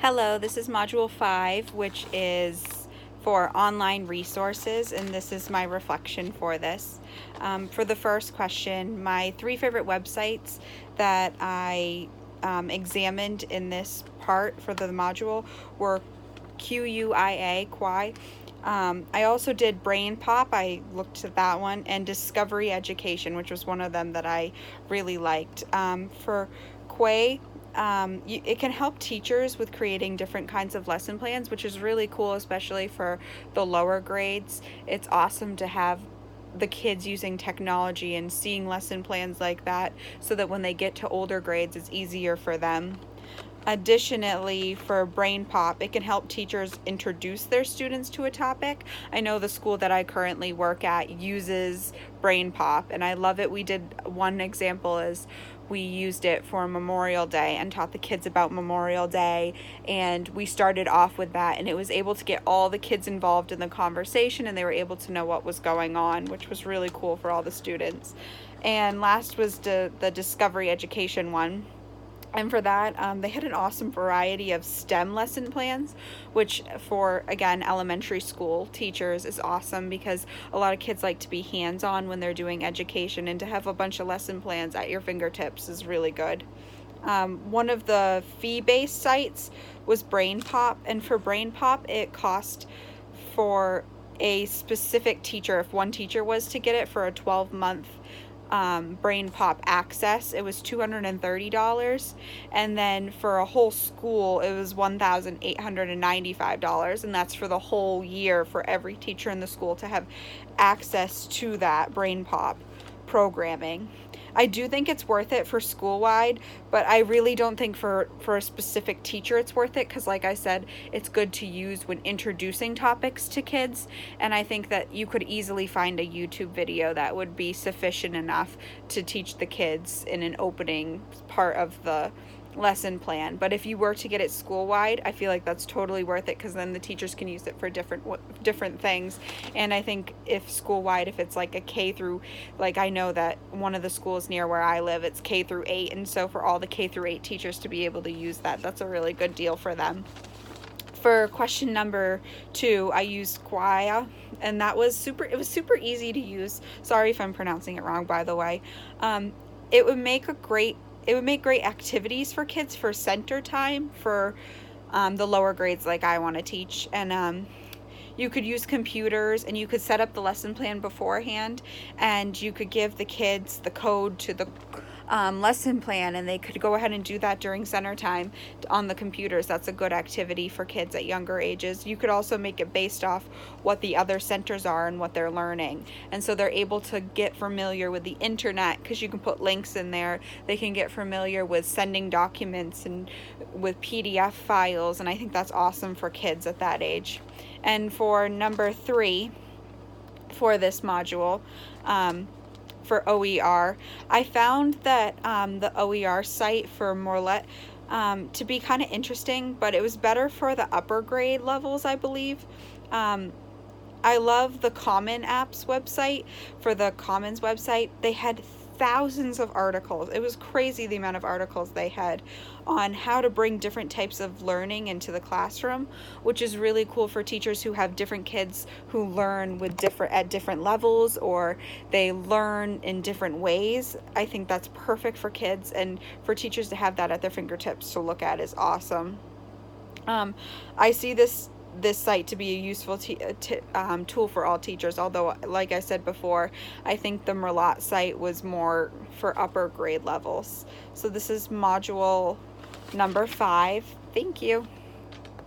Hello, this is Module 5, which is for online resources, and this is my reflection for this. For the first question, my 3 favorite websites that I examined in this part for the module were Quia. I also did BrainPop, I looked at that one, and Discovery Education, which was one of them that I really liked. For Quay, it can help teachers with creating different kinds of lesson plans, which is really cool, especially for the lower grades. It's awesome to have the kids using technology and seeing lesson plans like that so that when they get to older grades, it's easier for them. Additionally, for BrainPop, it can help teachers introduce their students to a topic. I know the school that I currently work at uses BrainPop, and I love it. We did one example is we used it for Memorial Day and taught the kids about Memorial Day, and we started off with that, and it was able to get all the kids involved in the conversation, and they were able to know what was going on, which was really cool for all the students. And last was the Discovery Education one. And for that, they had an awesome variety of STEM lesson plans, which for, again, elementary school teachers is awesome because a lot of kids like to be hands-on when they're doing education, and to have a bunch of lesson plans at your fingertips is really good. One of the fee-based sites was BrainPop, and for BrainPop, it cost for a specific teacher, if one teacher was to get it for a 12-month BrainPop access, it was $230, and then for a whole school it was $1,895, and that's for the whole year for every teacher in the school to have access to that BrainPop programming. I do think it's worth it for school-wide, but I really don't think for a specific teacher it's worth it, because like I said, it's good to use when introducing topics to kids, and I think that you could easily find a YouTube video that would be sufficient enough to teach the kids in an opening part of the lesson plan. But if you were to get it school-wide, I feel like that's totally worth it, because then the teachers can use it for different things. And I think if school-wide, if it's like a K through, like I know that one of the schools near where I live, it's K through 8, and so for all the K through 8 teachers to be able to use that, that's a really good deal for them. For question number 2, I used Quia, and it was super easy to use. Sorry if I'm pronouncing it wrong, by the way. It would make great activities for kids for center time for the lower grades like I want to teach. And you could use computers, and you could set up the lesson plan beforehand, and you could give the kids the code to the lesson plan, and they could go ahead and do that during center time on the computers. That's a good activity for kids at younger ages. You could also make it based off what the other centers are and what they're learning, and so they're able to get familiar with the internet, because you can put links in there. They can get familiar with sending documents and with PDF files, and I think that's awesome for kids at that age. And for number 3 for this module, for OER, I found that the OER site for Morlet to be kind of interesting, but it was better for the upper grade levels, I believe. I love the Common Apps website. For the Commons website, they had thousands of articles. It was crazy the amount of articles they had on how to bring different types of learning into the classroom, which is really cool for teachers who have different kids who learn at different levels, or they learn in different ways. I think that's perfect for kids, and for teachers to have that at their fingertips to look at is awesome. I see this site to be a useful tool for all teachers, although like I said before, I think the Merlot site was more for upper grade levels. So this is module number 5. Thank you.